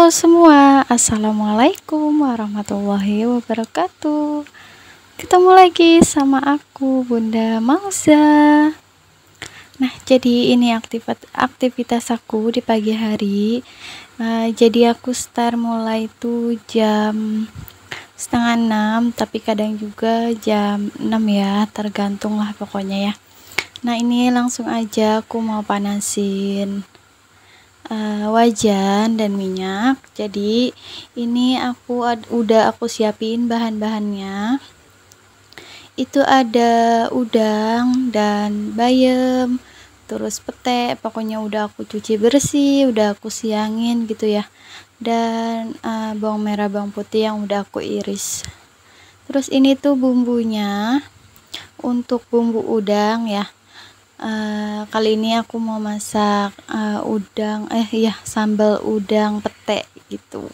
Halo semua, assalamualaikum warahmatullahi wabarakatuh. Ketemu lagi sama aku, Bunda Mauza. Nah, jadi ini aktivitas aku di pagi hari. Jadi aku start mulai tuh jam setengah 6, tapi kadang juga jam 6 ya, tergantung lah pokoknya ya. Nah, ini langsung aja aku mau panasin wajan dan minyak. Jadi ini udah aku siapin bahan-bahannya. Itu ada udang dan bayam, terus pete, pokoknya udah aku cuci bersih, udah aku siangin gitu ya. Dan bawang merah, bawang putih yang udah aku iris. Terus ini tuh bumbunya. Untuk bumbu udang ya, kali ini aku mau masak sambal udang pete gitu.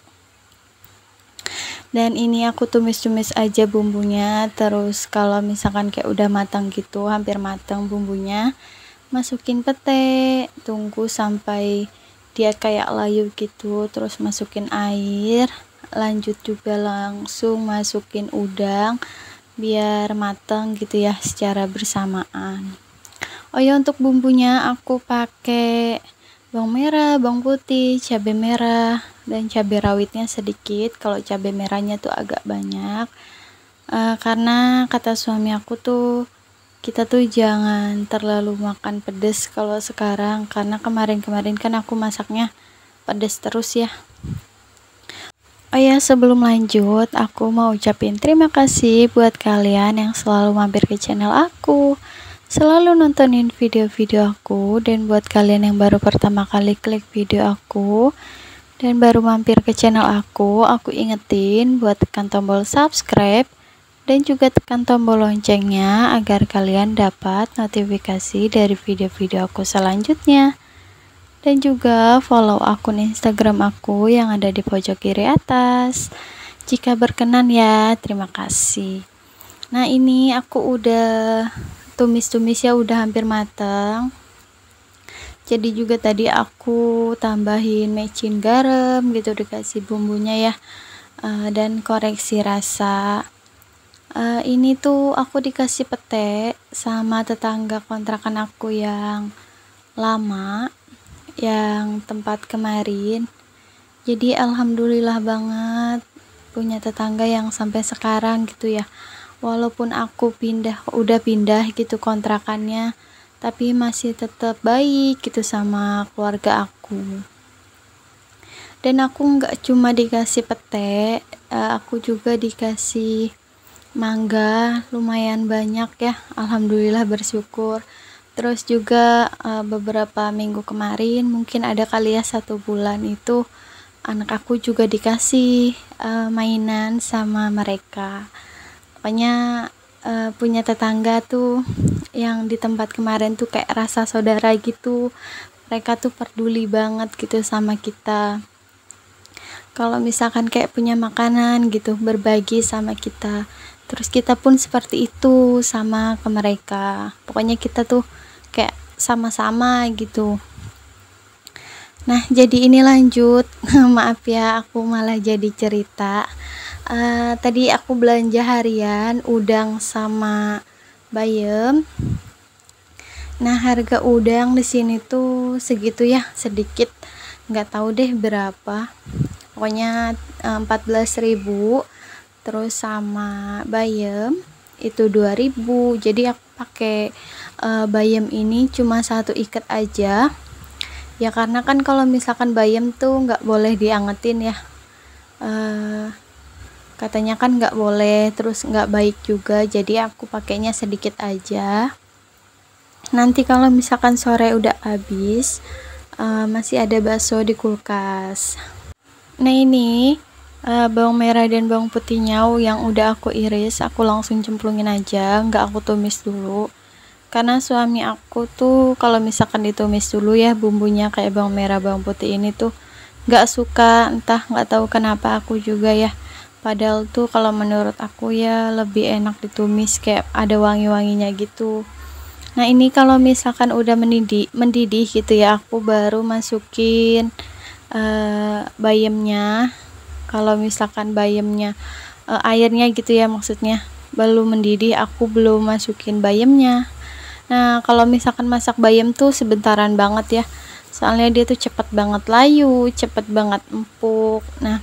Dan ini aku tumis-tumis aja bumbunya. Terus kalau misalkan kayak udah matang gitu, hampir matang bumbunya, masukin pete, tunggu sampai dia kayak layu gitu, terus masukin air, lanjut juga langsung masukin udang biar matang gitu ya secara bersamaan. Oh ya, untuk bumbunya aku pakai bawang merah, bawang putih, cabai merah, dan cabai rawitnya sedikit. Kalau cabai merahnya tuh agak banyak, karena kata suami aku tuh kita tuh jangan terlalu makan pedas kalau sekarang, karena kemarin-kemarin kan aku masaknya pedas terus ya. Oh ya, sebelum lanjut aku mau ucapin terima kasih buat kalian yang selalu mampir ke channel aku, selalu nontonin video-video aku. Dan buat kalian yang baru pertama kali klik video aku dan baru mampir ke channel aku ingetin buat tekan tombol subscribe dan juga tekan tombol loncengnya agar kalian dapat notifikasi dari video-video aku selanjutnya. Dan juga follow akun Instagram aku yang ada di pojok kiri atas jika berkenan ya, terima kasih. Nah, ini aku udah tumis-tumis ya, udah hampir matang. Jadi juga tadi aku tambahin mecin garam gitu, dikasih bumbunya ya, dan koreksi rasa. Ini tuh aku dikasih pete sama tetangga kontrakan aku yang lama, yang tempat kemarin. Jadi alhamdulillah banget punya tetangga yang sampai sekarang gitu ya. Walaupun aku udah pindah gitu kontrakannya, tapi masih tetap baik gitu sama keluarga aku. Dan aku nggak cuma dikasih pete, aku juga dikasih mangga lumayan banyak ya, alhamdulillah bersyukur. Terus juga beberapa minggu kemarin, mungkin ada kali ya 1 bulan itu, anak aku juga dikasih mainan sama mereka. Pokoknya punya tetangga tuh yang di tempat kemarin tuh kayak rasa saudara gitu. Mereka tuh peduli banget gitu sama kita. Kalau misalkan kayak punya makanan gitu, berbagi sama kita. Terus kita pun seperti itu sama ke mereka. Pokoknya kita tuh kayak sama-sama gitu. Nah, jadi ini lanjut. Maaf ya, aku malah jadi cerita. Tadi aku belanja harian udang sama bayam. Nah, harga udang di sini tuh segitu ya, sedikit. Nggak tahu deh berapa. Pokoknya 14.000. Terus sama bayam itu 2.000. Jadi aku pakai bayam ini cuma 1 ikat aja ya, karena kan kalau misalkan bayam tuh nggak boleh diangetin ya, katanya kan nggak boleh, terus nggak baik juga. Jadi aku pakainya sedikit aja. Nanti kalau misalkan sore udah habis, masih ada bakso di kulkas. Nah, ini bawang merah dan bawang putihnya yang udah aku iris, aku langsung cemplungin aja, nggak aku tumis dulu. Karena suami aku tuh kalau misalkan ditumis dulu ya bumbunya kayak bawang merah, bawang putih ini tuh nggak suka, entah nggak tahu kenapa, aku juga ya. Padahal tuh kalau menurut aku ya lebih enak ditumis, kayak ada wangi-wanginya gitu. Nah, ini kalau misalkan udah mendidih gitu ya, aku baru masukin bayamnya. Kalau misalkan bayamnya airnya gitu ya, maksudnya belum mendidih, aku belum masukin bayamnya. Nah, kalau misalkan masak bayam tuh sebentaran banget ya, soalnya dia tuh cepet banget layu, cepet banget empuk. Nah,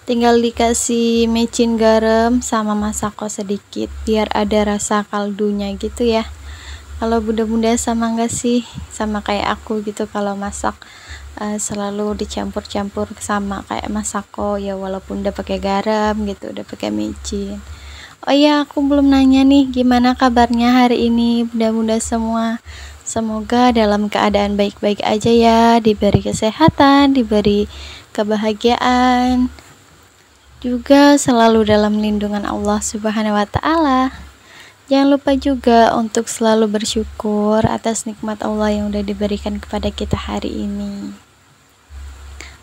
tinggal dikasih micin garam sama masako sedikit biar ada rasa kaldunya gitu ya. Kalau bunda-bunda sama nggak sih, sama kayak aku gitu kalau masak selalu dicampur-campur sama kayak masako ya, walaupun udah pakai garam gitu, udah pakai micin. Oh iya, aku belum nanya nih, gimana kabarnya hari ini bunda-bunda semua? Semoga dalam keadaan baik-baik aja ya, diberi kesehatan, diberi kebahagiaan, juga selalu dalam lindungan Allah Subhanahu wa Ta'ala. Jangan lupa juga untuk selalu bersyukur atas nikmat Allah yang udah diberikan kepada kita hari ini.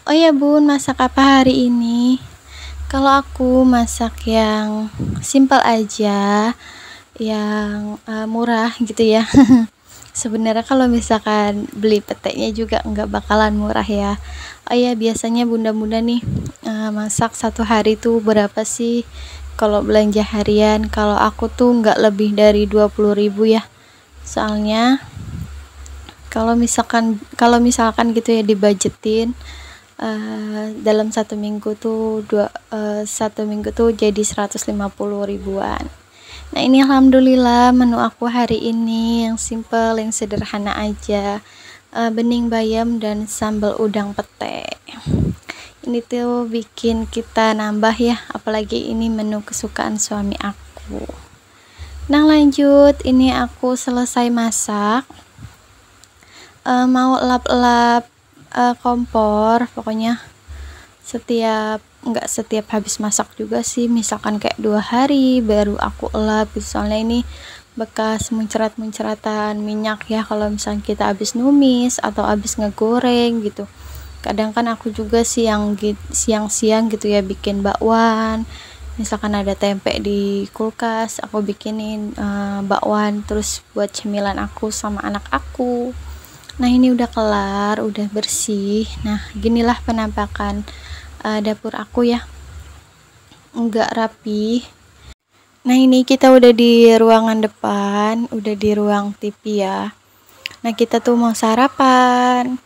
Oh ya bun, masak apa hari ini? Kalau aku masak yang simple aja, yang murah gitu ya. Sebenarnya kalau misalkan beli peteknya juga nggak bakalan murah ya. Oh ya, biasanya bunda-bunda nih masak satu hari tuh berapa sih? Kalau belanja harian, kalau aku tuh nggak lebih dari 20.000 ya. Soalnya kalau misalkan gitu ya dibudgetin dalam satu minggu tuh satu minggu tuh jadi 150 ribuan. Nah, ini alhamdulillah menu aku hari ini yang simple, yang sederhana aja. Bening bayam dan sambal udang pete. Ini tuh bikin kita nambah ya, apalagi ini menu kesukaan suami aku. Nah, lanjut, ini aku selesai masak, mau lap-lap kompor, pokoknya nggak setiap habis masak juga sih, misalkan kayak 2 hari baru aku elap, soalnya ini bekas muncrat-muncratan minyak ya kalau misalnya kita habis numis atau habis ngegoreng gitu. Kadang kan aku juga siang-siang gitu ya bikin bakwan, misalkan ada tempe di kulkas aku bikinin bakwan terus buat cemilan aku sama anak aku. Nah, ini udah kelar, udah bersih. Nah, ginilah penampakan dapur aku ya, nggak rapi. Nah, ini kita udah di ruangan depan, udah di ruang TV ya. Nah, kita tuh mau sarapan.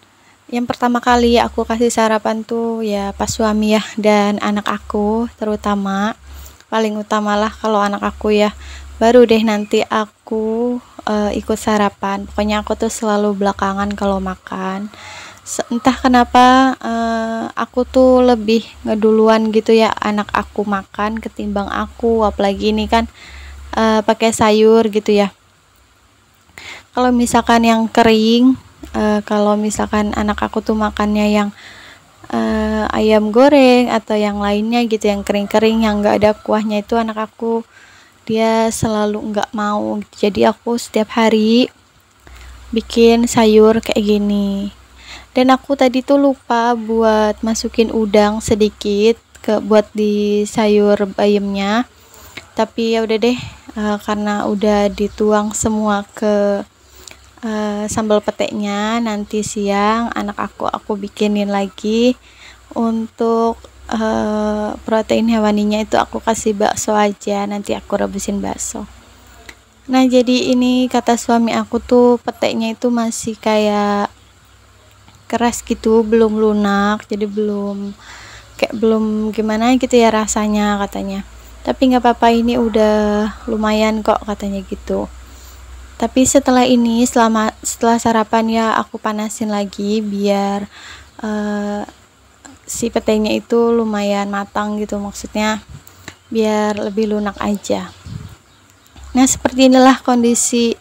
Yang pertama kali aku kasih sarapan tuh ya pas suami ya dan anak aku, terutama paling utamalah kalau anak aku ya, baru deh nanti aku ikut sarapan. Pokoknya aku tuh selalu belakangan kalau makan. Entah kenapa aku tuh lebih ngeduluan gitu ya anak aku makan ketimbang aku, apalagi ini kan pakai sayur gitu ya. Kalau misalkan yang kering, kalau misalkan anak aku tuh makannya yang ayam goreng atau yang lainnya gitu, yang kering-kering yang nggak ada kuahnya, itu anak aku dia selalu nggak mau gitu. Jadi aku setiap hari bikin sayur kayak gini. Dan aku tadi tuh lupa buat masukin udang sedikit buat di sayur bayamnya, tapi ya udah deh, karena udah dituang semua ke sambal peteknya, nanti siang anak aku bikinin lagi. Untuk protein hewaninya itu aku kasih bakso aja, nanti aku rebusin bakso. Nah, jadi ini kata suami aku tuh peteknya itu masih kayak keras gitu, belum lunak, jadi belum gimana gitu ya rasanya katanya. Tapi nggak apa-apa, ini udah lumayan kok katanya gitu. Tapi setelah ini, setelah sarapan ya aku panasin lagi biar si petenya itu lumayan matang gitu, maksudnya biar lebih lunak aja. Nah, seperti inilah kondisi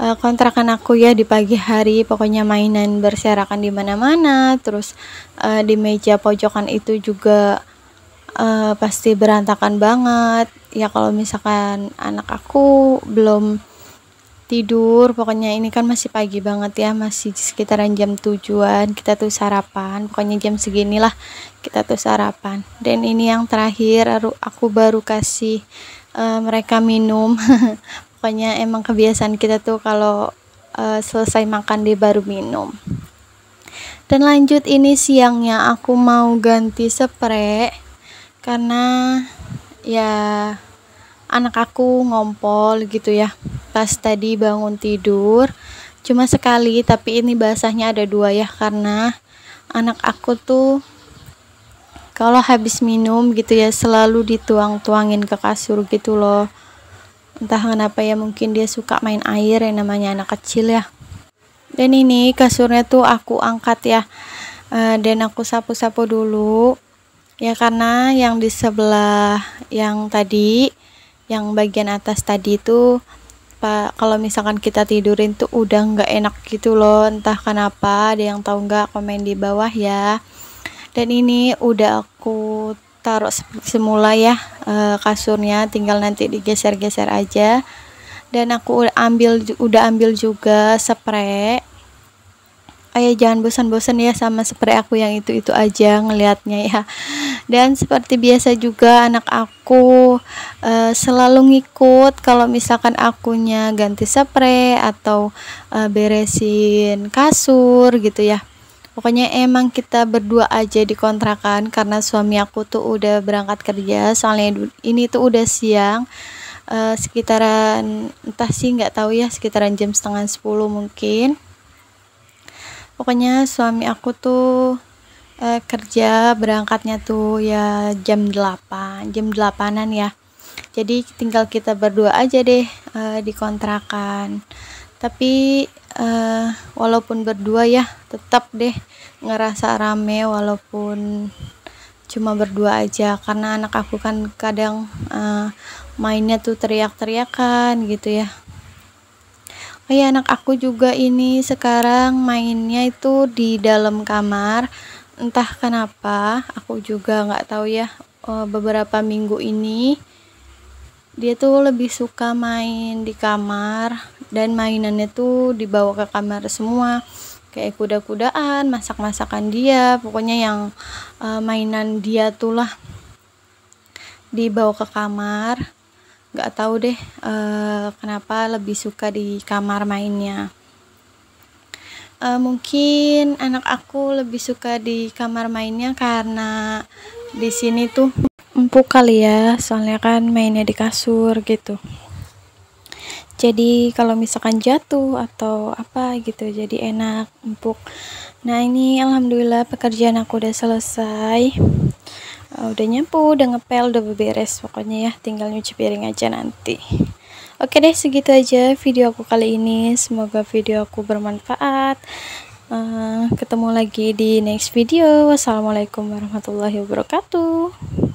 kontrakan aku ya di pagi hari. Pokoknya mainan berserakan di mana-mana, terus di meja pojokan itu juga pasti berantakan banget ya kalau misalkan anak aku belum tidur. Pokoknya ini kan masih pagi banget ya, masih sekitaran jam 7-an kita tuh sarapan, pokoknya jam seginilah kita tuh sarapan. Dan ini yang terakhir aku baru kasih mereka minum. Pokoknya emang kebiasaan kita tuh kalau selesai makan dia baru minum. Dan lanjut, ini siangnya aku mau ganti spray karena ya anak aku ngompol gitu ya pas tadi bangun tidur, cuma sekali, tapi ini basahnya ada 2 ya, karena anak aku tuh kalau habis minum gitu ya selalu dituang-tuangin ke kasur gitu loh. Entah kenapa ya, mungkin dia suka main air, yang namanya anak kecil ya. Dan ini kasurnya tuh aku angkat ya, dan aku sapu-sapu dulu ya, karena yang di sebelah yang tadi, yang bagian atas tadi itu kalau misalkan kita tidurin tuh udah nggak enak gitu loh, entah kenapa. Ada yang tahu nggak? Komen di bawah ya. Dan ini udah aku taruh semula ya, kasurnya tinggal nanti digeser-geser aja. Dan aku udah ambil juga spray. Ayo jangan bosan-bosan ya sama spray aku yang itu aja ngelihatnya ya. Dan seperti biasa juga anak aku selalu ngikut kalau misalkan akunya ganti spray atau beresin kasur gitu ya. Pokoknya emang kita berdua aja di kontrakan, karena suami aku tuh udah berangkat kerja. Soalnya ini tuh udah siang, sekitaran, entah sih nggak tahu ya, sekitaran jam setengah 10 mungkin. Pokoknya suami aku tuh kerja berangkatnya tuh ya jam 8-an ya. Jadi tinggal kita berdua aja deh di kontrakan. Tapi walaupun berdua ya tetap deh ngerasa rame walaupun cuma berdua aja, karena anak aku kan kadang mainnya tuh teriak-teriakan gitu ya. Oh ya, anak aku juga ini sekarang mainnya itu di dalam kamar. Entah kenapa, aku juga nggak tahu ya, beberapa minggu ini dia tuh lebih suka main di kamar, dan mainannya tuh dibawa ke kamar semua, kayak kuda-kudaan, masak-masakan dia, pokoknya yang mainan dia tuh lah dibawa ke kamar. Nggak tahu deh kenapa lebih suka di kamar mainnya. Mungkin anak aku lebih suka di kamar mainnya karena di sini tuh empuk kali ya, soalnya kan mainnya di kasur gitu. Jadi kalau misalkan jatuh atau apa gitu jadi enak, empuk. Nah ini alhamdulillah pekerjaan aku udah selesai. Udah nyapu, udah ngepel, udah beberes pokoknya ya, tinggal nyuci piring aja nanti. Oke deh, segitu aja video aku kali ini, semoga video aku bermanfaat. Ketemu lagi di next video. Wassalamualaikum warahmatullahi wabarakatuh.